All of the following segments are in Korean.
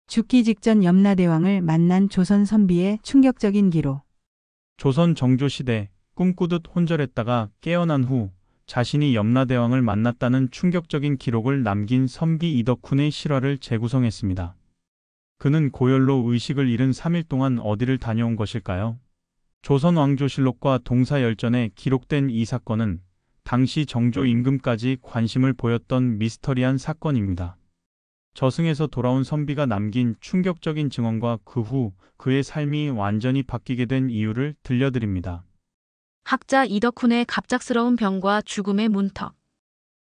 죽기 직전 염라대왕을 만난 조선 선비의 충격적인 기록. 조선 정조시대 꿈꾸듯 혼절했다가 깨어난 후 자신이 염라대왕을 만났다는 충격적인 기록을 남긴 선비 이덕훈의 실화를 재구성했습니다. 그는 고열로 의식을 잃은 3일 동안 어디를 다녀온 것일까요? 조선 왕조실록과 동사열전에 기록된 이 사건은 당시 정조 임금까지 관심을 보였던 미스터리한 사건입니다. 저승에서 돌아온 선비가 남긴 충격적인 증언과 그 후 그의 삶이 완전히 바뀌게 된 이유를 들려드립니다. 학자 이덕훈의 갑작스러운 병과 죽음의 문턱.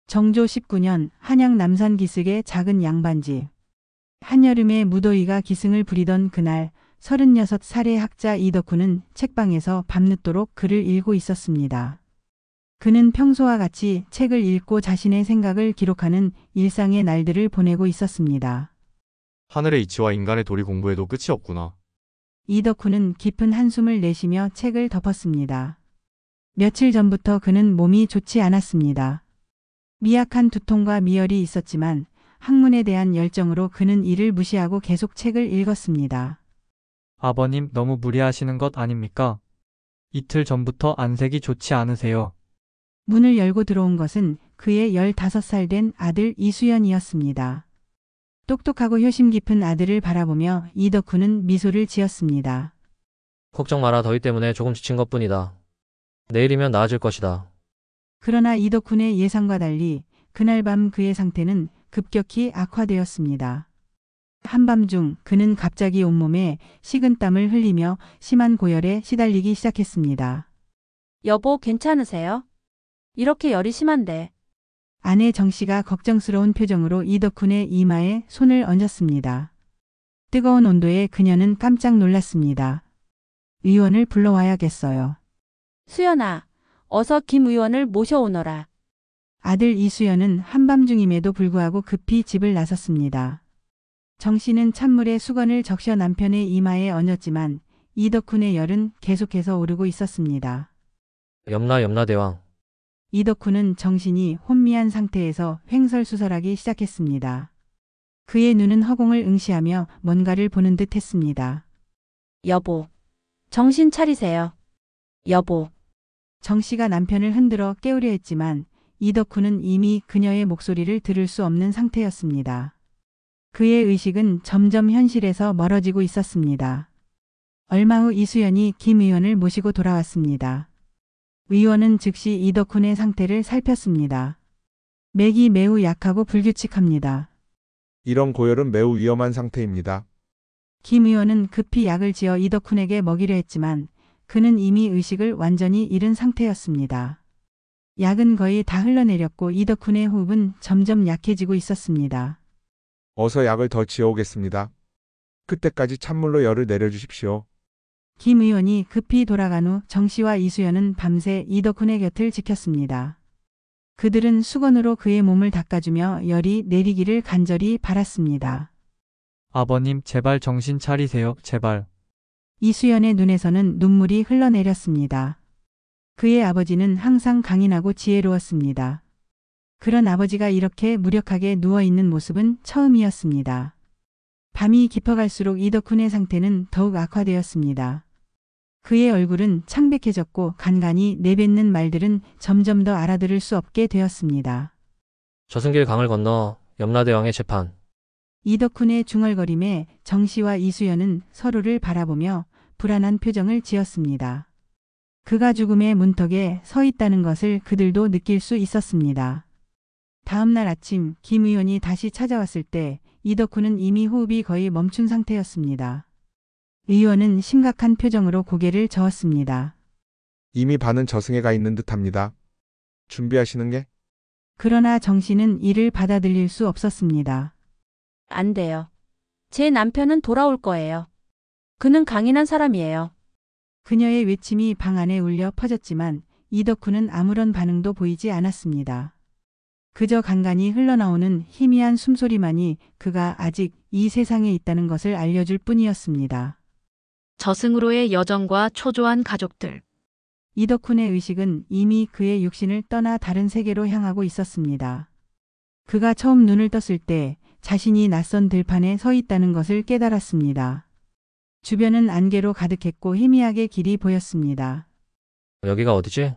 정조 19년 한양 남산 기슭의 작은 양반집. 한여름에 무더위가 기승을 부리던 그날 36살의 학자 이덕훈은 책방에서 밤늦도록 글을 읽고 있었습니다. 그는 평소와 같이 책을 읽고 자신의 생각을 기록하는 일상의 날들을 보내고 있었습니다. 하늘의 이치와 인간의 도리 공부에도 끝이 없구나. 이덕훈은 깊은 한숨을 내쉬며 책을 덮었습니다. 며칠 전부터 그는 몸이 좋지 않았습니다. 미약한 두통과 미열이 있었지만 학문에 대한 열정으로 그는 이를 무시하고 계속 책을 읽었습니다. 아버님 너무 무리하시는 것 아닙니까? 이틀 전부터 안색이 좋지 않으세요. 문을 열고 들어온 것은 그의 15살 된 아들 이수연이었습니다. 똑똑하고 효심 깊은 아들을 바라보며 이덕훈은 미소를 지었습니다. 걱정 마라. 더위 때문에 조금 지친 것뿐이다. 내일이면 나아질 것이다. 그러나 이덕훈의 예상과 달리 그날 밤 그의 상태는 급격히 악화되었습니다. 한밤중 그는 갑자기 온몸에 식은땀을 흘리며 심한 고열에 시달리기 시작했습니다. 여보, 괜찮으세요? 이렇게 열이 심한데. 아내 정씨가 걱정스러운 표정으로 이덕훈의 이마에 손을 얹었습니다. 뜨거운 온도에 그녀는 깜짝 놀랐습니다. 의원을 불러와야겠어요. 수연아, 어서 김 의원을 모셔오너라. 아들 이수연은 한밤중임에도 불구하고 급히 집을 나섰습니다. 정씨는 찬물에 수건을 적셔 남편의 이마에 얹었지만 이덕훈의 열은 계속해서 오르고 있었습니다. 염라대왕. 이덕훈은 정신이 혼미한 상태에서 횡설수설하기 시작했습니다. 그의 눈은 허공을 응시하며 뭔가를 보는 듯 했습니다. 여보, 정신 차리세요. 여보. 정씨가 남편을 흔들어 깨우려 했지만 이덕훈은 이미 그녀의 목소리를 들을 수 없는 상태였습니다. 그의 의식은 점점 현실에서 멀어지고 있었습니다. 얼마 후 이수연이 김 의원을 모시고 돌아왔습니다. 의원은 즉시 이덕훈의 상태를 살폈습니다. 맥이 매우 약하고 불규칙합니다. 이런 고열은 매우 위험한 상태입니다. 김 의원은 급히 약을 지어 이덕훈에게 먹이려 했지만 그는 이미 의식을 완전히 잃은 상태였습니다. 약은 거의 다 흘러내렸고 이덕훈의 호흡은 점점 약해지고 있었습니다. 어서 약을 더 지어오겠습니다. 그때까지 찬물로 열을 내려주십시오. 김 의원이 급히 돌아간 후 정씨와 이수연은 밤새 이덕훈의 곁을 지켰습니다. 그들은 수건으로 그의 몸을 닦아주며 열이 내리기를 간절히 바랐습니다. 아버님 제발 정신 차리세요. 제발. 이수연의 눈에서는 눈물이 흘러내렸습니다. 그의 아버지는 항상 강인하고 지혜로웠습니다. 그런 아버지가 이렇게 무력하게 누워있는 모습은 처음이었습니다. 밤이 깊어갈수록 이덕훈의 상태는 더욱 악화되었습니다. 그의 얼굴은 창백해졌고 간간히 내뱉는 말들은 점점 더 알아들을 수 없게 되었습니다. 저승길 강을 건너 염라대왕의 재판. 이덕훈의 중얼거림에 정씨와 이수연은 서로를 바라보며 불안한 표정을 지었습니다. 그가 죽음의 문턱에 서 있다는 것을 그들도 느낄 수 있었습니다. 다음 날 아침 김 의원이 다시 찾아왔을 때 이덕훈은 이미 호흡이 거의 멈춘 상태였습니다. 의원은 심각한 표정으로 고개를 저었습니다. 이미 반은 저승에 가 있는 듯합니다. 준비하시는 게? 그러나 정씨는 이를 받아들일 수 없었습니다. 안 돼요. 제 남편은 돌아올 거예요. 그는 강인한 사람이에요. 그녀의 외침이 방 안에 울려 퍼졌지만 이덕훈은 아무런 반응도 보이지 않았습니다. 그저 간간히 흘러나오는 희미한 숨소리만이 그가 아직 이 세상에 있다는 것을 알려줄 뿐이었습니다. 저승으로의 여정과 초조한 가족들. 이덕훈의 의식은 이미 그의 육신을 떠나 다른 세계로 향하고 있었습니다. 그가 처음 눈을 떴을 때 자신이 낯선 들판에 서 있다는 것을 깨달았습니다. 주변은 안개로 가득했고 희미하게 길이 보였습니다. 여기가 어디지?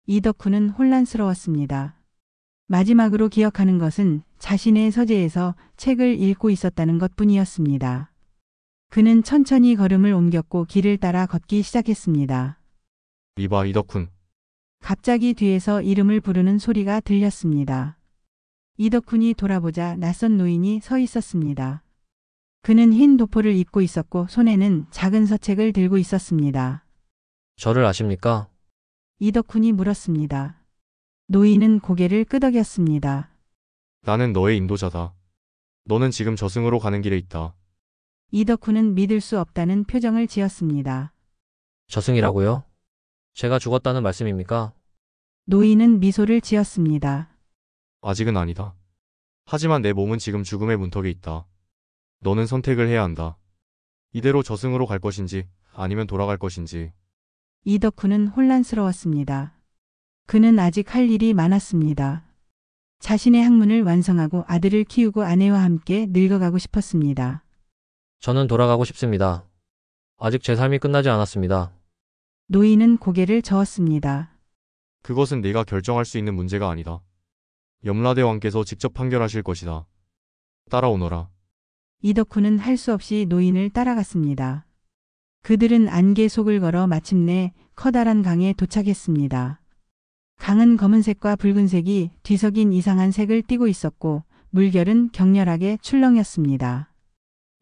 이덕후는 혼란스러웠습니다. 마지막으로 기억하는 것은 자신의 서재에서 책을 읽고 있었다는 것뿐이었습니다. 그는 천천히 걸음을 옮겼고 길을 따라 걷기 시작했습니다. 이봐, 이덕훈. 갑자기 뒤에서 이름을 부르는 소리가 들렸습니다. 이덕훈이 돌아보자 낯선 노인이 서 있었습니다. 그는 흰 도포를 입고 있었고 손에는 작은 서책을 들고 있었습니다. 저를 아십니까? 이덕훈이 물었습니다. 노인은 고개를 끄덕였습니다. 나는 너의 인도자다. 너는 지금 저승으로 가는 길에 있다. 이덕훈은 믿을 수 없다는 표정을 지었습니다. 저승이라고요? 제가 죽었다는 말씀입니까? 노인은 미소를 지었습니다. 아직은 아니다. 하지만 내 몸은 지금 죽음의 문턱에 있다. 너는 선택을 해야 한다. 이대로 저승으로 갈 것인지 아니면 돌아갈 것인지. 이덕훈은 혼란스러웠습니다. 그는 아직 할 일이 많았습니다. 자신의 학문을 완성하고 아들을 키우고 아내와 함께 늙어가고 싶었습니다. 저는 돌아가고 싶습니다. 아직 제 삶이 끝나지 않았습니다. 노인은 고개를 저었습니다. 그것은 네가 결정할 수 있는 문제가 아니다. 염라대왕께서 직접 판결하실 것이다. 따라오너라. 이덕훈은 할 수 없이 노인을 따라갔습니다. 그들은 안개 속을 걸어 마침내 커다란 강에 도착했습니다. 강은 검은색과 붉은색이 뒤섞인 이상한 색을 띠고 있었고 물결은 격렬하게 출렁였습니다.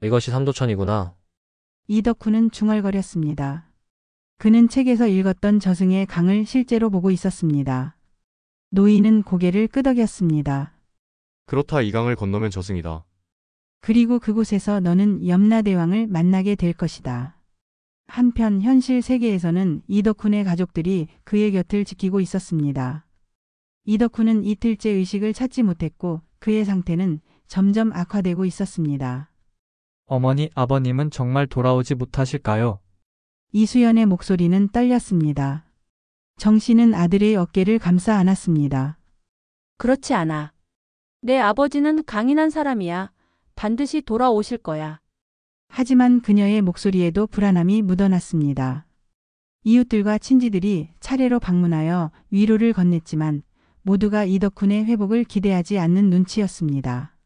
이것이 삼도천이구나. 이덕훈은 중얼거렸습니다. 그는 책에서 읽었던 저승의 강을 실제로 보고 있었습니다. 노인은 고개를 끄덕였습니다. 그렇다, 이 강을 건너면 저승이다. 그리고 그곳에서 너는 염라대왕을 만나게 될 것이다. 한편 현실 세계에서는 이덕훈의 가족들이 그의 곁을 지키고 있었습니다. 이덕훈은 이틀째 의식을 찾지 못했고 그의 상태는 점점 악화되고 있었습니다. 어머니, 아버님은 정말 돌아오지 못하실까요? 이수연의 목소리는 떨렸습니다. 정 씨는 아들의 어깨를 감싸 안았습니다. 그렇지 않아. 내 아버지는 강인한 사람이야. 반드시 돌아오실 거야. 하지만 그녀의 목소리에도 불안함이 묻어났습니다. 이웃들과 친지들이 차례로 방문하여 위로를 건넸지만 모두가 이덕훈의 회복을 기대하지 않는 눈치였습니다.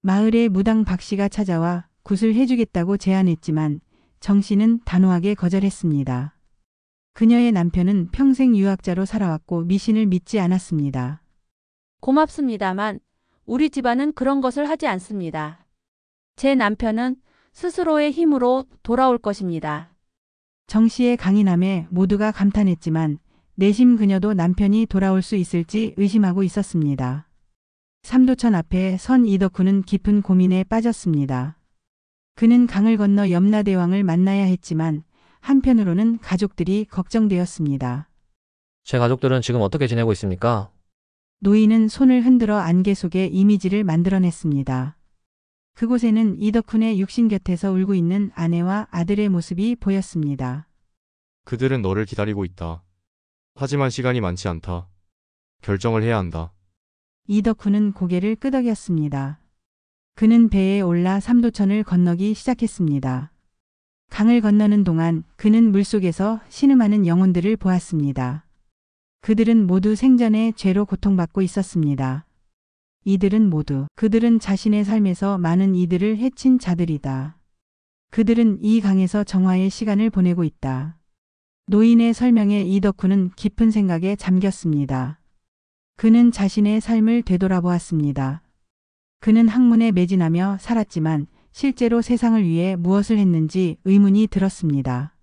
마을의 무당 박 씨가 찾아와 굿을 해주겠다고 제안했지만 정 씨는 단호하게 거절했습니다. 그녀의 남편은 평생 유학자로 살아왔고 미신을 믿지 않았습니다. 고맙습니다만 우리 집안은 그런 것을 하지 않습니다. 제 남편은 스스로의 힘으로 돌아올 것입니다. 정 씨의 강인함에 모두가 감탄했지만 내심 그녀도 남편이 돌아올 수 있을지 의심하고 있었습니다. 삼도천 앞에 선 이덕훈은 깊은 고민에 빠졌습니다. 그는 강을 건너 염라대왕을 만나야 했지만 한편으로는 가족들이 걱정되었습니다. 제 가족들은 지금 어떻게 지내고 있습니까? 노인은 손을 흔들어 안개 속에 이미지를 만들어냈습니다. 그곳에는 이덕훈의 육신 곁에서 울고 있는 아내와 아들의 모습이 보였습니다. 그들은 너를 기다리고 있다. 하지만 시간이 많지 않다. 결정을 해야 한다. 이덕훈은 고개를 끄덕였습니다. 그는 배에 올라 삼도천을 건너기 시작했습니다. 강을 건너는 동안 그는 물속에서 신음하는 영혼들을 보았습니다. 그들은 모두 생전의 죄로 고통받고 있었습니다. 그들은 자신의 삶에서 많은 이들을 해친 자들이다. 그들은 이 강에서 정화의 시간을 보내고 있다. 노인의 설명에 이덕훈은 깊은 생각에 잠겼습니다. 그는 자신의 삶을 되돌아보았습니다. 그는 학문에 매진하며 살았지만 실제로 세상을 위해 무엇을 했는지 의문이 들었습니다.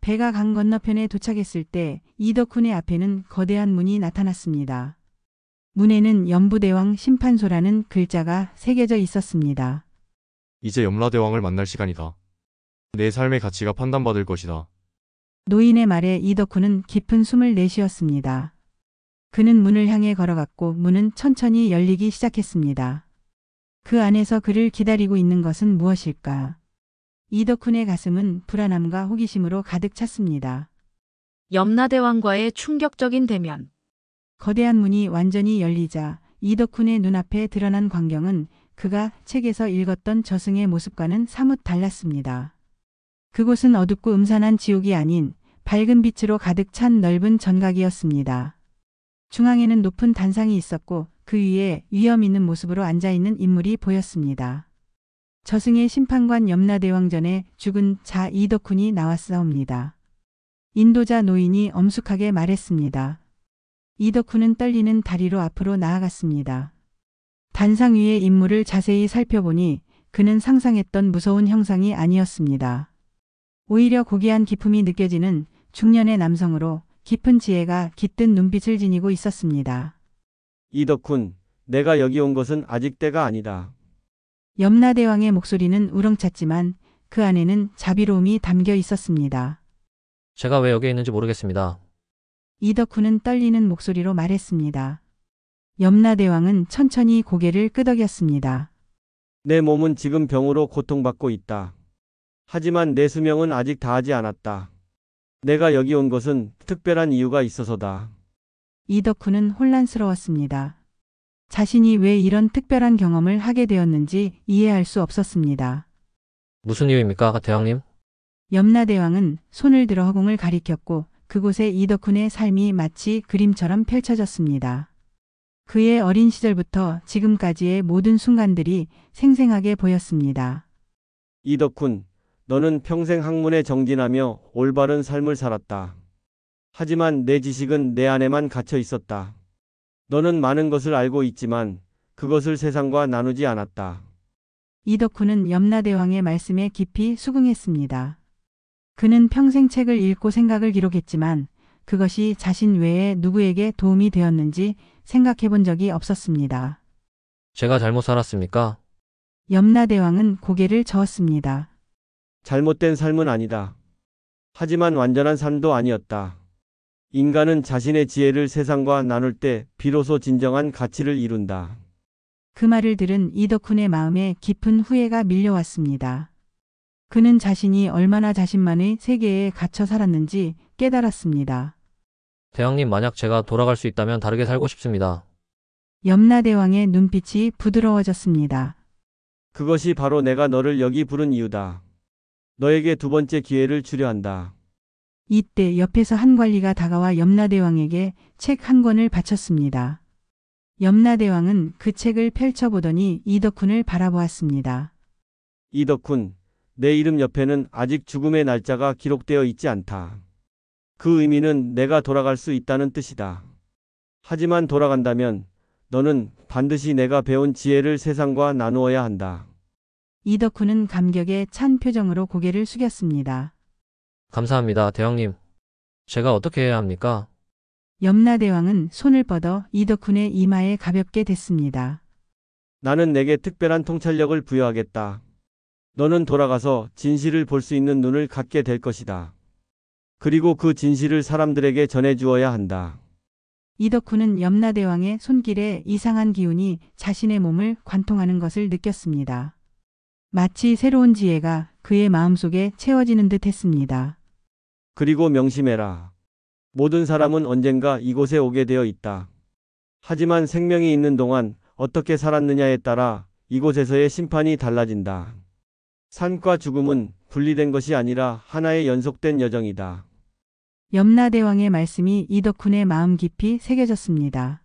배가 강 건너편에 도착했을 때 이덕훈의 앞에는 거대한 문이 나타났습니다. 문에는 염부대왕 심판소라는 글자가 새겨져 있었습니다. 이제 염라대왕을 만날 시간이다. 내 삶의 가치가 판단받을 것이다. 노인의 말에 이덕훈은 깊은 숨을 내쉬었습니다. 그는 문을 향해 걸어갔고 문은 천천히 열리기 시작했습니다. 그 안에서 그를 기다리고 있는 것은 무엇일까? 이덕훈의 가슴은 불안함과 호기심으로 가득 찼습니다. 염라대왕과의 충격적인 대면. 거대한 문이 완전히 열리자 이덕훈의 눈앞에 드러난 광경은 그가 책에서 읽었던 저승의 모습과는 사뭇 달랐습니다. 그곳은 어둡고 음산한 지옥이 아닌 밝은 빛으로 가득 찬 넓은 전각이었습니다. 중앙에는 높은 단상이 있었고 그 위에 위험 있는 모습으로 앉아있는 인물이 보였습니다. 저승의 심판관 염라대왕 전에 죽은 자 이덕훈이 나왔사옵니다. 인도자 노인이 엄숙하게 말했습니다. 이덕훈은 떨리는 다리로 앞으로 나아갔습니다. 단상 위의 인물을 자세히 살펴보니 그는 상상했던 무서운 형상이 아니었습니다. 오히려 고귀한 기품이 느껴지는 중년의 남성으로 깊은 지혜가 깃든 눈빛을 지니고 있었습니다. 이덕훈, 내가 여기 온 것은 아직 때가 아니다. 염라대왕의 목소리는 우렁찼지만 그 안에는 자비로움이 담겨 있었습니다. 제가 왜 여기에 있는지 모르겠습니다. 이덕훈은 떨리는 목소리로 말했습니다. 염라대왕은 천천히 고개를 끄덕였습니다. 내 몸은 지금 병으로 고통받고 있다. 하지만 내 수명은 아직 다하지 않았다. 내가 여기 온 것은 특별한 이유가 있어서다. 이덕훈은 혼란스러웠습니다. 자신이 왜 이런 특별한 경험을 하게 되었는지 이해할 수 없었습니다. 무슨 이유입니까, 대왕님? 염라대왕은 손을 들어 허공을 가리켰고 그곳에 이덕훈의 삶이 마치 그림처럼 펼쳐졌습니다. 그의 어린 시절부터 지금까지의 모든 순간들이 생생하게 보였습니다. 이덕훈, 너는 평생 학문에 정진하며 올바른 삶을 살았다. 하지만 내 지식은 내 안에만 갇혀 있었다. 너는 많은 것을 알고 있지만 그것을 세상과 나누지 않았다. 이덕훈은 염라대왕의 말씀에 깊이 수긍했습니다. 그는 평생 책을 읽고 생각을 기록했지만 그것이 자신 외에 누구에게 도움이 되었는지 생각해 본 적이 없었습니다. 제가 잘못 살았습니까? 염라대왕은 고개를 저었습니다. 잘못된 삶은 아니다. 하지만 완전한 삶도 아니었다. 인간은 자신의 지혜를 세상과 나눌 때 비로소 진정한 가치를 이룬다. 그 말을 들은 이덕훈의 마음에 깊은 후회가 밀려왔습니다. 그는 자신이 얼마나 자신만의 세계에 갇혀 살았는지 깨달았습니다. 대왕님, 만약 제가 돌아갈 수 있다면 다르게 살고 싶습니다. 염라대왕의 눈빛이 부드러워졌습니다. 그것이 바로 내가 너를 여기 부른 이유다. 너에게 두 번째 기회를 주려 한다. 이때 옆에서 한 관리가 다가와 염라대왕에게 책 한 권을 바쳤습니다. 염라대왕은 그 책을 펼쳐보더니 이덕훈을 바라보았습니다. 이덕훈, 내 이름 옆에는 아직 죽음의 날짜가 기록되어 있지 않다. 그 의미는 내가 돌아갈 수 있다는 뜻이다. 하지만 돌아간다면 너는 반드시 내가 배운 지혜를 세상과 나누어야 한다. 이덕훈은 감격에 찬 표정으로 고개를 숙였습니다. 감사합니다, 대왕님. 제가 어떻게 해야 합니까? 염라대왕은 손을 뻗어 이덕훈의 이마에 가볍게 댔습니다. 나는 내게 특별한 통찰력을 부여하겠다. 너는 돌아가서 진실을 볼 수 있는 눈을 갖게 될 것이다. 그리고 그 진실을 사람들에게 전해주어야 한다. 이덕훈은 염라대왕의 손길에 이상한 기운이 자신의 몸을 관통하는 것을 느꼈습니다. 마치 새로운 지혜가 그의 마음속에 채워지는 듯 했습니다. 그리고 명심해라. 모든 사람은 언젠가 이곳에 오게 되어 있다. 하지만 생명이 있는 동안 어떻게 살았느냐에 따라 이곳에서의 심판이 달라진다. 삶과 죽음은 분리된 것이 아니라 하나의 연속된 여정이다. 염라대왕의 말씀이 이덕훈의 마음 깊이 새겨졌습니다.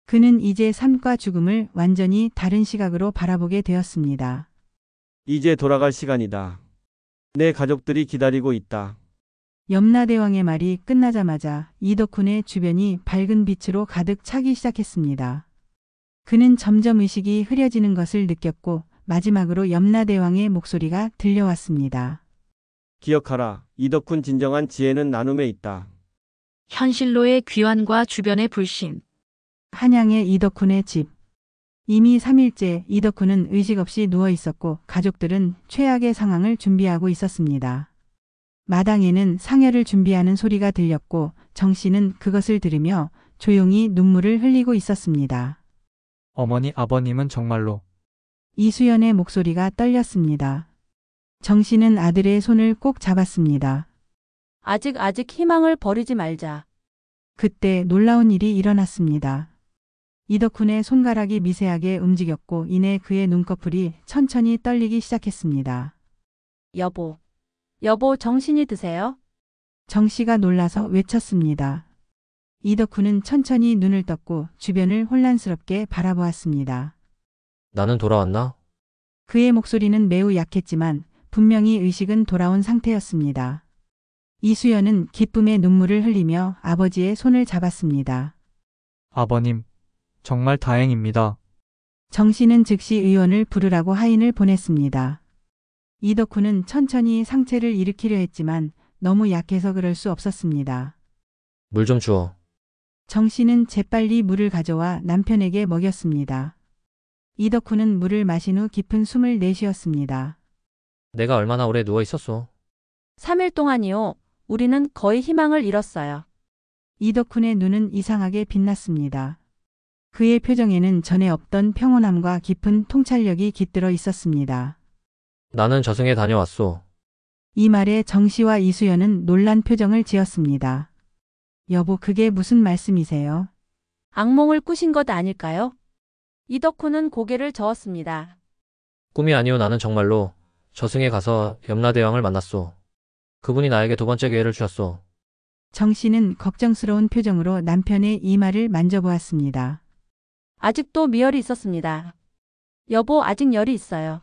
그는 이제 삶과 죽음을 완전히 다른 시각으로 바라보게 되었습니다. 이제 돌아갈 시간이다. 내 가족들이 기다리고 있다. 염라대왕의 말이 끝나자마자 이덕훈의 주변이 밝은 빛으로 가득 차기 시작했습니다. 그는 점점 의식이 흐려지는 것을 느꼈고 마지막으로 염라대왕의 목소리가 들려왔습니다. 기억하라. 이덕훈, 진정한 지혜는 나눔에 있다. 현실로의 귀환과 주변의 불신. 한양의 이덕훈의 집. 이미 3일째 이덕훈은 의식 없이 누워 있었고 가족들은 최악의 상황을 준비하고 있었습니다. 마당에는 상여를 준비하는 소리가 들렸고 정 씨는 그것을 들으며 조용히 눈물을 흘리고 있었습니다. 어머니, 아버님은 정말로. 이수연의 목소리가 떨렸습니다. 정 씨는 아들의 손을 꼭 잡았습니다. 아직 희망을 버리지 말자. 그때 놀라운 일이 일어났습니다. 이덕훈의 손가락이 미세하게 움직였고 이내 그의 눈꺼풀이 천천히 떨리기 시작했습니다. 여보. 여보, 정신이 드세요? 정 씨가 놀라서 외쳤습니다. 이덕훈은 천천히 눈을 떴고 주변을 혼란스럽게 바라보았습니다. 나는 돌아왔나? 그의 목소리는 매우 약했지만 분명히 의식은 돌아온 상태였습니다. 이수연은 기쁨의 눈물을 흘리며 아버지의 손을 잡았습니다. 아버님, 정말 다행입니다. 정 씨는 즉시 의원을 부르라고 하인을 보냈습니다. 이덕훈은 천천히 상체를 일으키려 했지만 너무 약해서 그럴 수 없었습니다. 물 좀 주어. 정 씨는 재빨리 물을 가져와 남편에게 먹였습니다. 이덕훈은 물을 마신 후 깊은 숨을 내쉬었습니다. 내가 얼마나 오래 누워 있었어? 3일 동안이요. 우리는 거의 희망을 잃었어요. 이덕훈의 눈은 이상하게 빛났습니다. 그의 표정에는 전에 없던 평온함과 깊은 통찰력이 깃들어 있었습니다. 나는 저승에 다녀왔소. 이 말에 정 씨와 이수연은 놀란 표정을 지었습니다. 여보, 그게 무슨 말씀이세요? 악몽을 꾸신 것 아닐까요? 이덕훈은 고개를 저었습니다. 꿈이 아니오. 나는 정말로 저승에 가서 염라대왕을 만났소. 그분이 나에게 두 번째 기회를 주셨소. 정 씨는 걱정스러운 표정으로 남편의 이마를 만져보았습니다. 아직도 미열이 있었습니다. 여보, 아직 열이 있어요.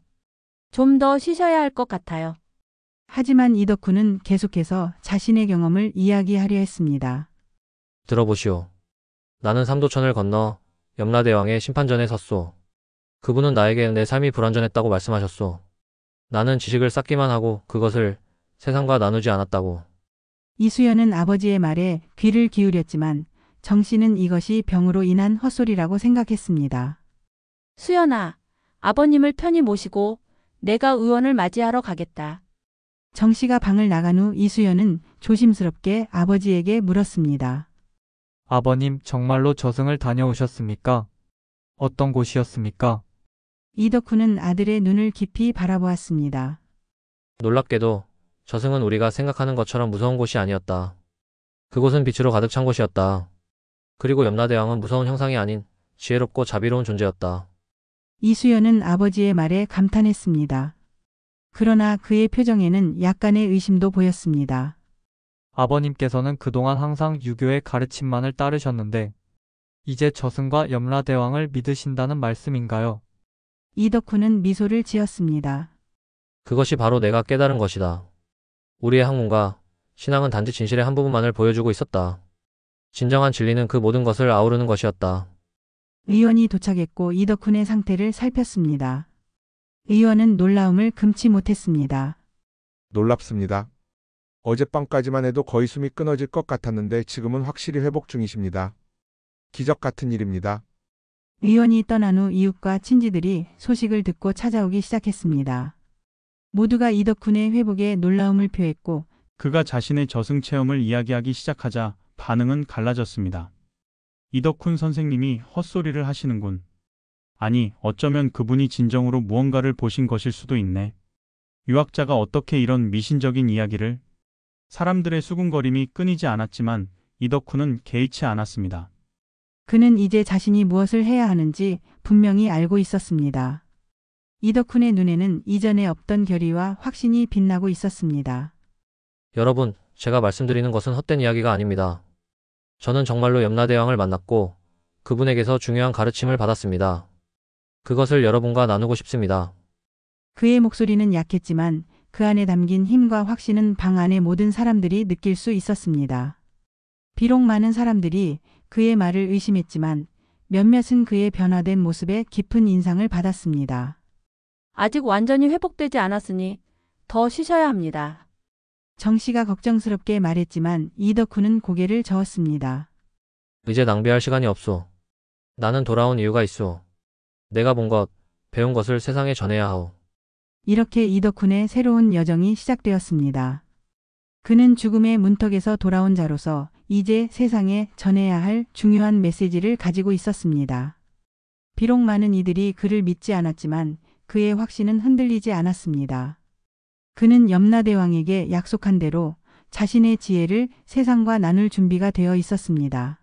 좀 더 쉬셔야 할 것 같아요. 하지만 이덕훈은 계속해서 자신의 경험을 이야기하려 했습니다. 들어보시오. 나는 삼도천을 건너 염라대왕의 심판전에 섰소. 그분은 나에게 내 삶이 불완전했다고 말씀하셨소. 나는 지식을 쌓기만 하고 그것을 세상과 나누지 않았다고. 이수연은 아버지의 말에 귀를 기울였지만 정 씨는 이것이 병으로 인한 헛소리라고 생각했습니다. 수연아, 아버님을 편히 모시고 내가 의원을 맞이하러 가겠다. 정 씨가 방을 나간 후 이수연은 조심스럽게 아버지에게 물었습니다. 아버님, 정말로 저승을 다녀오셨습니까? 어떤 곳이었습니까? 이덕훈은 아들의 눈을 깊이 바라보았습니다. 놀랍게도 저승은 우리가 생각하는 것처럼 무서운 곳이 아니었다. 그곳은 빛으로 가득 찬 곳이었다. 그리고 염라대왕은 무서운 형상이 아닌 지혜롭고 자비로운 존재였다. 이수연은 아버지의 말에 감탄했습니다. 그러나 그의 표정에는 약간의 의심도 보였습니다. 아버님께서는 그동안 항상 유교의 가르침만을 따르셨는데 이제 저승과 염라대왕을 믿으신다는 말씀인가요? 이덕훈은 미소를 지었습니다. 그것이 바로 내가 깨달은 것이다. 우리의 학문과 신앙은 단지 진실의 한 부분만을 보여주고 있었다. 진정한 진리는 그 모든 것을 아우르는 것이었다. 의원이 도착했고 이덕훈의 상태를 살폈습니다. 의원은 놀라움을 금치 못했습니다. 놀랍습니다. 어젯밤까지만 해도 거의 숨이 끊어질 것 같았는데 지금은 확실히 회복 중이십니다. 기적 같은 일입니다. 의원이 떠난 후 이웃과 친지들이 소식을 듣고 찾아오기 시작했습니다. 모두가 이덕훈의 회복에 놀라움을 표했고 그가 자신의 저승 체험을 이야기하기 시작하자 반응은 갈라졌습니다. 이덕훈 선생님이 헛소리를 하시는군. 아니, 어쩌면 그분이 진정으로 무언가를 보신 것일 수도 있네. 유학자가 어떻게 이런 미신적인 이야기를? 사람들의 수군거림이 끊이지 않았지만 이덕훈은 개의치 않았습니다. 그는 이제 자신이 무엇을 해야 하는지 분명히 알고 있었습니다. 이덕훈의 눈에는 이전에 없던 결의와 확신이 빛나고 있었습니다. 여러분, 제가 말씀드리는 것은 헛된 이야기가 아닙니다. 저는 정말로 염라대왕을 만났고 그분에게서 중요한 가르침을 받았습니다. 그것을 여러분과 나누고 싶습니다. 그의 목소리는 약했지만 그 안에 담긴 힘과 확신은 방 안의 모든 사람들이 느낄 수 있었습니다. 비록 많은 사람들이 그의 말을 의심했지만 몇몇은 그의 변화된 모습에 깊은 인상을 받았습니다. 아직 완전히 회복되지 않았으니 더 쉬셔야 합니다. 정 씨가 걱정스럽게 말했지만 이덕훈은 고개를 저었습니다. 이제 낭비할 시간이 없소. 나는 돌아온 이유가 있소. 내가 본 것, 배운 것을 세상에 전해야 하오. 이렇게 이덕훈의 새로운 여정이 시작되었습니다. 그는 죽음의 문턱에서 돌아온 자로서 이제 세상에 전해야 할 중요한 메시지를 가지고 있었습니다. 비록 많은 이들이 그를 믿지 않았지만 그의 확신은 흔들리지 않았습니다. 그는 염라대왕에게 약속한 대로 자신의 지혜를 세상과 나눌 준비가 되어 있었습니다.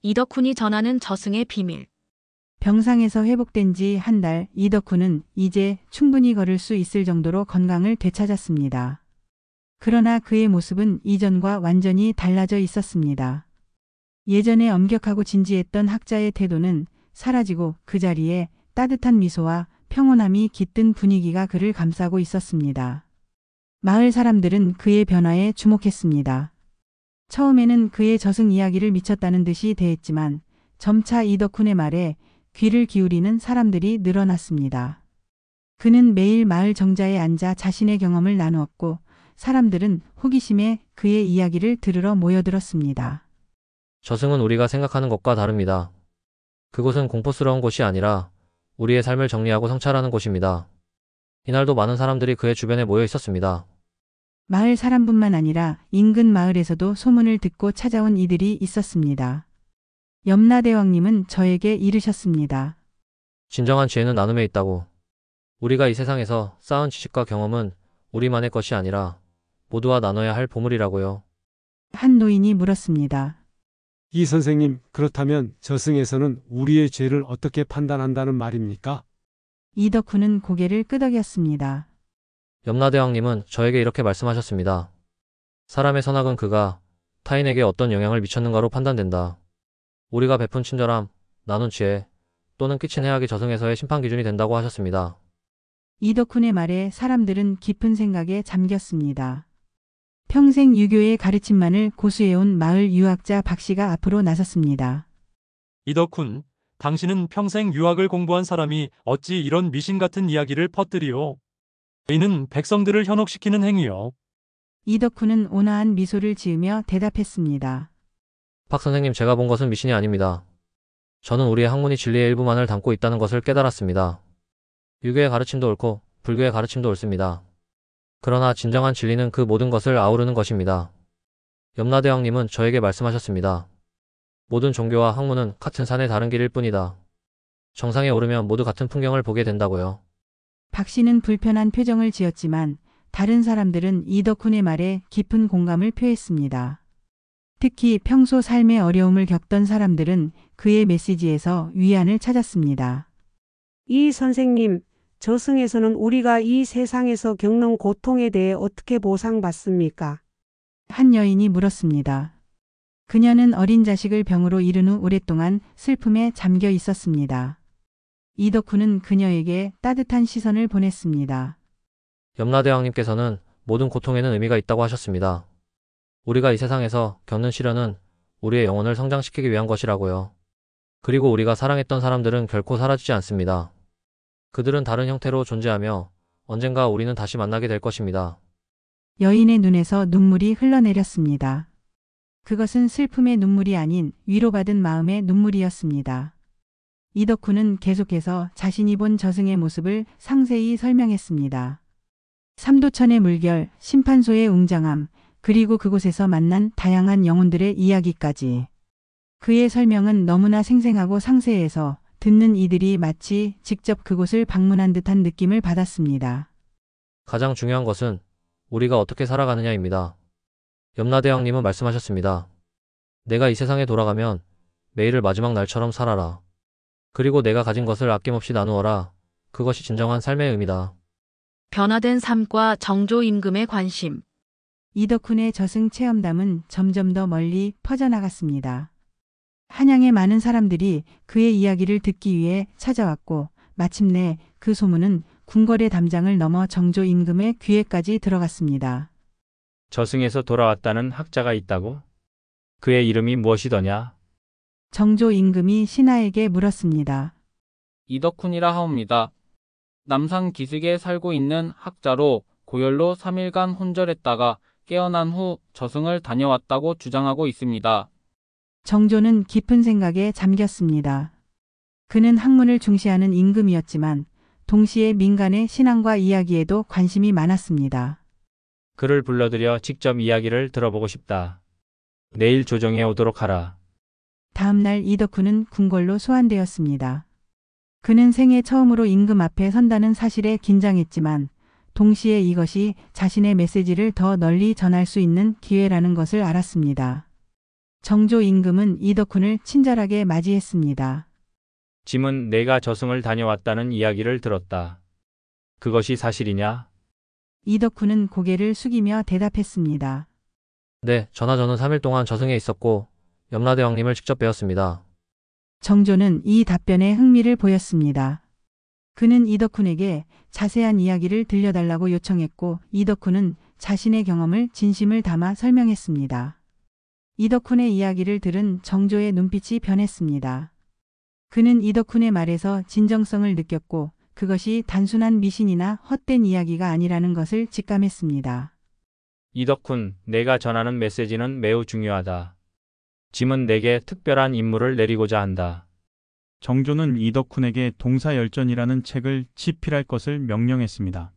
이덕훈이 전하는 저승의 비밀. 병상에서 회복된 지 한 달, 이덕훈은 이제 충분히 걸을 수 있을 정도로 건강을 되찾았습니다. 그러나 그의 모습은 이전과 완전히 달라져 있었습니다. 예전에 엄격하고 진지했던 학자의 태도는 사라지고 그 자리에 따뜻한 미소와 평온함이 깃든 분위기가 그를 감싸고 있었습니다. 마을 사람들은 그의 변화에 주목했습니다. 처음에는 그의 저승 이야기를 미쳤다는 듯이 대했지만 점차 이덕훈의 말에 귀를 기울이는 사람들이 늘어났습니다. 그는 매일 마을 정자에 앉아 자신의 경험을 나누었고 사람들은 호기심에 그의 이야기를 들으러 모여들었습니다. 저승은 우리가 생각하는 것과 다릅니다. 그곳은 공포스러운 곳이 아니라 우리의 삶을 정리하고 성찰하는 곳입니다. 이날도 많은 사람들이 그의 주변에 모여 있었습니다. 마을 사람뿐만 아니라 인근 마을에서도 소문을 듣고 찾아온 이들이 있었습니다. 염라대왕님은 저에게 이르셨습니다. 진정한 지혜는 나눔에 있다고. 우리가 이 세상에서 쌓은 지식과 경험은 우리만의 것이 아니라 모두와 나눠야 할 보물이라고요. 한 노인이 물었습니다. 이 선생님, 그렇다면 저승에서는 우리의 죄를 어떻게 판단한다는 말입니까? 이덕훈은 고개를 끄덕였습니다. 염라대왕님은 저에게 이렇게 말씀하셨습니다. 사람의 선악은 그가 타인에게 어떤 영향을 미쳤는가로 판단된다. 우리가 베푼 친절함, 나눈 지혜, 또는 끼친 해악이 저승에서의 심판 기준이 된다고 하셨습니다. 이덕훈의 말에 사람들은 깊은 생각에 잠겼습니다. 평생 유교의 가르침만을 고수해온 마을 유학자 박 씨가 앞으로 나섰습니다. 이덕훈, 당신은 평생 유학을 공부한 사람이 어찌 이런 미신 같은 이야기를 퍼뜨리오? 이는 백성들을 현혹시키는 행위요. 이덕훈은 온화한 미소를 지으며 대답했습니다. 박 선생님, 제가 본 것은 미신이 아닙니다. 저는 우리의 학문이 진리의 일부만을 담고 있다는 것을 깨달았습니다. 유교의 가르침도 옳고 불교의 가르침도 옳습니다. 그러나 진정한 진리는 그 모든 것을 아우르는 것입니다. 염라대왕님은 저에게 말씀하셨습니다. 모든 종교와 학문은 같은 산의 다른 길일 뿐이다. 정상에 오르면 모두 같은 풍경을 보게 된다고요. 박 씨는 불편한 표정을 지었지만 다른 사람들은 이덕훈의 말에 깊은 공감을 표했습니다. 특히 평소 삶의 어려움을 겪던 사람들은 그의 메시지에서 위안을 찾았습니다. 이 선생님, 저승에서는 우리가 이 세상에서 겪는 고통에 대해 어떻게 보상받습니까? 한 여인이 물었습니다. 그녀는 어린 자식을 병으로 잃은 후 오랫동안 슬픔에 잠겨 있었습니다. 이덕훈은 그녀에게 따뜻한 시선을 보냈습니다. 염라대왕님께서는 모든 고통에는 의미가 있다고 하셨습니다. 우리가 이 세상에서 겪는 시련은 우리의 영혼을 성장시키기 위한 것이라고요. 그리고 우리가 사랑했던 사람들은 결코 사라지지 않습니다. 그들은 다른 형태로 존재하며 언젠가 우리는 다시 만나게 될 것입니다. 여인의 눈에서 눈물이 흘러내렸습니다. 그것은 슬픔의 눈물이 아닌 위로받은 마음의 눈물이었습니다. 이덕훈은 계속해서 자신이 본 저승의 모습을 상세히 설명했습니다. 삼도천의 물결, 심판소의 웅장함, 그리고 그곳에서 만난 다양한 영혼들의 이야기까지. 그의 설명은 너무나 생생하고 상세해서 듣는 이들이 마치 직접 그곳을 방문한 듯한 느낌을 받았습니다. 가장 중요한 것은 우리가 어떻게 살아가느냐입니다. 염라대왕님은 말씀하셨습니다. 내가 이 세상에 돌아가면 매일을 마지막 날처럼 살아라. 그리고 내가 가진 것을 아낌없이 나누어라. 그것이 진정한 삶의 의미다. 변화된 삶과 정조 임금의 관심. 이덕훈의 저승 체험담은 점점 더 멀리 퍼져나갔습니다. 한양의 많은 사람들이 그의 이야기를 듣기 위해 찾아왔고 마침내 그 소문은 궁궐의 담장을 넘어 정조 임금의 귀에까지 들어갔습니다. 저승에서 돌아왔다는 학자가 있다고? 그의 이름이 무엇이더냐? 정조 임금이 신하에게 물었습니다. 이덕훈이라 하옵니다. 남산 기슭에 살고 있는 학자로 고열로 3일간 혼절했다가 깨어난 후 저승을 다녀왔다고 주장하고 있습니다. 정조는 깊은 생각에 잠겼습니다. 그는 학문을 중시하는 임금이었지만 동시에 민간의 신앙과 이야기에도 관심이 많았습니다. 그를 불러들여 직접 이야기를 들어보고 싶다. 내일 조정에 오도록 하라. 다음 날 이덕훈은 궁궐로 소환되었습니다. 그는 생애 처음으로 임금 앞에 선다는 사실에 긴장했지만 동시에 이것이 자신의 메시지를 더 널리 전할 수 있는 기회라는 것을 알았습니다. 정조 임금은 이덕훈을 친절하게 맞이했습니다. 짐은 내가 저승을 다녀왔다는 이야기를 들었다. 그것이 사실이냐? 이덕훈은 고개를 숙이며 대답했습니다. 네, 전하 저는 3일 동안 저승에 있었고 염라대왕님을 직접 뵈었습니다. 정조는 이 답변에 흥미를 보였습니다. 그는 이덕훈에게 자세한 이야기를 들려달라고 요청했고 이덕훈은 자신의 경험을 진심을 담아 설명했습니다. 이덕훈의 이야기를 들은 정조의 눈빛이 변했습니다. 그는 이덕훈의 말에서 진정성을 느꼈고 그것이 단순한 미신이나 헛된 이야기가 아니라는 것을 직감했습니다. 이덕훈, 내가 전하는 메시지는 매우 중요하다. 짐은 내게 특별한 임무를 내리고자 한다. 정조는 이덕훈에게 동사열전이라는 책을 집필할 것을 명령했습니다.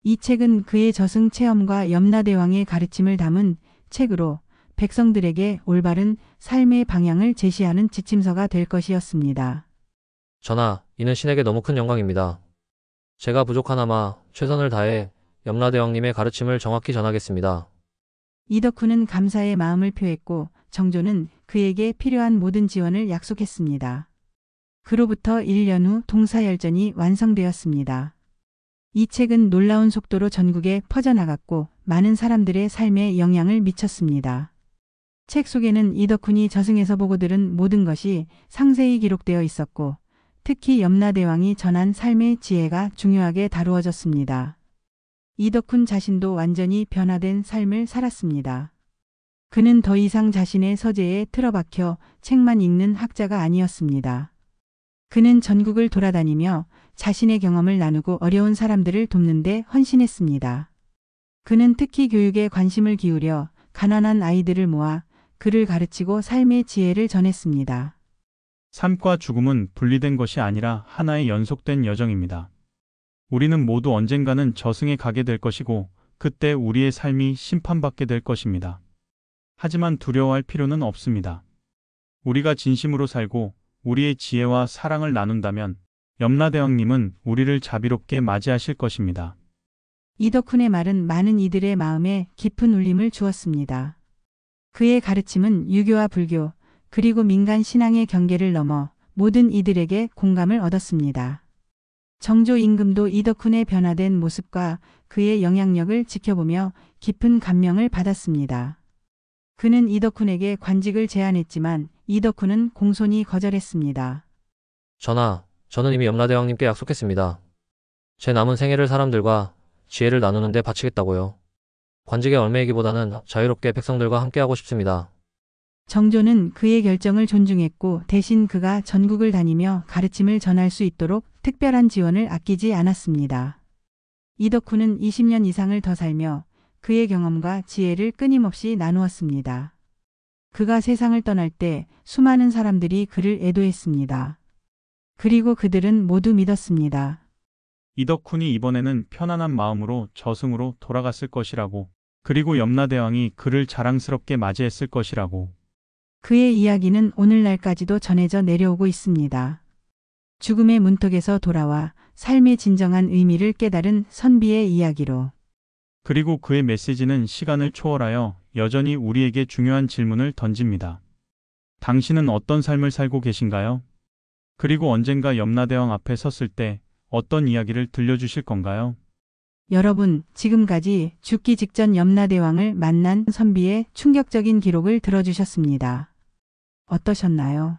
이 책은 그의 저승 체험과 염라대왕의 가르침을 담은 책으로 백성들에게 올바른 삶의 방향을 제시하는 지침서가 될 것이었습니다. 전하, 이는 신에게 너무 큰 영광입니다. 제가 부족하나마 최선을 다해 염라대왕님의 가르침을 정확히 전하겠습니다. 이덕훈은 감사의 마음을 표했고 정조는 그에게 필요한 모든 지원을 약속했습니다. 그로부터 1년 후 동사열전이 완성되었습니다. 이 책은 놀라운 속도로 전국에 퍼져나갔고 많은 사람들의 삶에 영향을 미쳤습니다. 책 속에는 이덕훈이 저승에서 보고 들은 모든 것이 상세히 기록되어 있었고 특히 염라대왕이 전한 삶의 지혜가 중요하게 다루어졌습니다. 이덕훈 자신도 완전히 변화된 삶을 살았습니다. 그는 더 이상 자신의 서재에 틀어박혀 책만 읽는 학자가 아니었습니다. 그는 전국을 돌아다니며 자신의 경험을 나누고 어려운 사람들을 돕는 데 헌신했습니다. 그는 특히 교육에 관심을 기울여 가난한 아이들을 모아 그를 가르치고 삶의 지혜를 전했습니다. 삶과 죽음은 분리된 것이 아니라 하나의 연속된 여정입니다. 우리는 모두 언젠가는 저승에 가게 될 것이고 그때 우리의 삶이 심판받게 될 것입니다. 하지만 두려워할 필요는 없습니다. 우리가 진심으로 살고 우리의 지혜와 사랑을 나눈다면 염라대왕님은 우리를 자비롭게 맞이하실 것입니다. 이덕훈의 말은 많은 이들의 마음에 깊은 울림을 주었습니다. 그의 가르침은 유교와 불교, 그리고 민간 신앙의 경계를 넘어 모든 이들에게 공감을 얻었습니다. 정조 임금도 이덕훈의 변화된 모습과 그의 영향력을 지켜보며 깊은 감명을 받았습니다. 그는 이덕훈에게 관직을 제안했지만 이덕훈은 공손히 거절했습니다. 전하, 저는 이미 염라대왕님께 약속했습니다. 제 남은 생애를 사람들과 지혜를 나누는 데 바치겠다고요. 관직에 얽매이기보다는 자유롭게 백성들과 함께하고 싶습니다. 정조는 그의 결정을 존중했고 대신 그가 전국을 다니며 가르침을 전할 수 있도록 특별한 지원을 아끼지 않았습니다. 이덕훈은 20년 이상을 더 살며 그의 경험과 지혜를 끊임없이 나누었습니다. 그가 세상을 떠날 때 수많은 사람들이 그를 애도했습니다. 그리고 그들은 모두 믿었습니다. 이덕훈이 이번에는 편안한 마음으로 저승으로 돌아갔을 것이라고, 그리고 염라대왕이 그를 자랑스럽게 맞이했을 것이라고. 그의 이야기는 오늘날까지도 전해져 내려오고 있습니다. 죽음의 문턱에서 돌아와 삶의 진정한 의미를 깨달은 선비의 이야기로. 그리고 그의 메시지는 시간을 초월하여 여전히 우리에게 중요한 질문을 던집니다. 당신은 어떤 삶을 살고 계신가요? 그리고 언젠가 염라대왕 앞에 섰을 때 어떤 이야기를 들려주실 건가요? 여러분, 지금까지 죽기 직전 염라대왕을 만난 선비의 충격적인 기록을 들어주셨습니다. 어떠셨나요?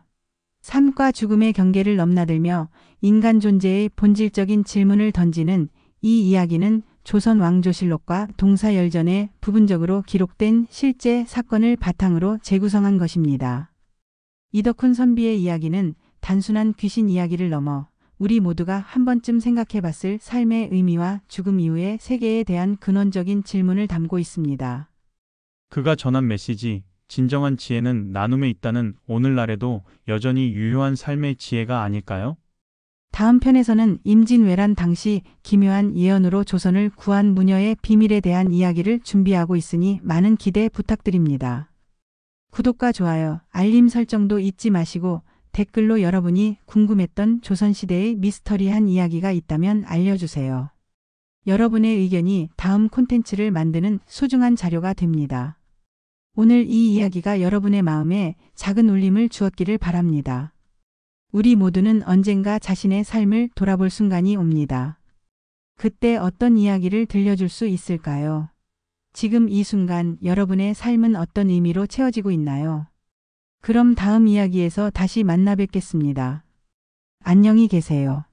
삶과 죽음의 경계를 넘나들며 인간 존재의 본질적인 질문을 던지는 이 이야기는 조선 왕조실록과 동사열전에 부분적으로 기록된 실제 사건을 바탕으로 재구성한 것입니다. 이덕훈 선비의 이야기는 단순한 귀신 이야기를 넘어 우리 모두가 한 번쯤 생각해 봤을 삶의 의미와 죽음 이후의 세계에 대한 근원적인 질문을 담고 있습니다. 그가 전한 메시지, 진정한 지혜는 나눔에 있다는 오늘날에도 여전히 유효한 삶의 지혜가 아닐까요? 다음 편에서는 임진왜란 당시 기묘한 예언으로 조선을 구한 무녀의 비밀에 대한 이야기를 준비하고 있으니 많은 기대 부탁드립니다. 구독과 좋아요, 알림 설정도 잊지 마시고 댓글로 여러분이 궁금했던 조선시대의 미스터리한 이야기가 있다면 알려주세요. 여러분의 의견이 다음 콘텐츠를 만드는 소중한 자료가 됩니다. 오늘 이 이야기가 여러분의 마음에 작은 울림을 주었기를 바랍니다. 우리 모두는 언젠가 자신의 삶을 돌아볼 순간이 옵니다. 그때 어떤 이야기를 들려줄 수 있을까요? 지금 이 순간 여러분의 삶은 어떤 의미로 채워지고 있나요? 그럼 다음 이야기에서 다시 만나 뵙겠습니다. 안녕히 계세요.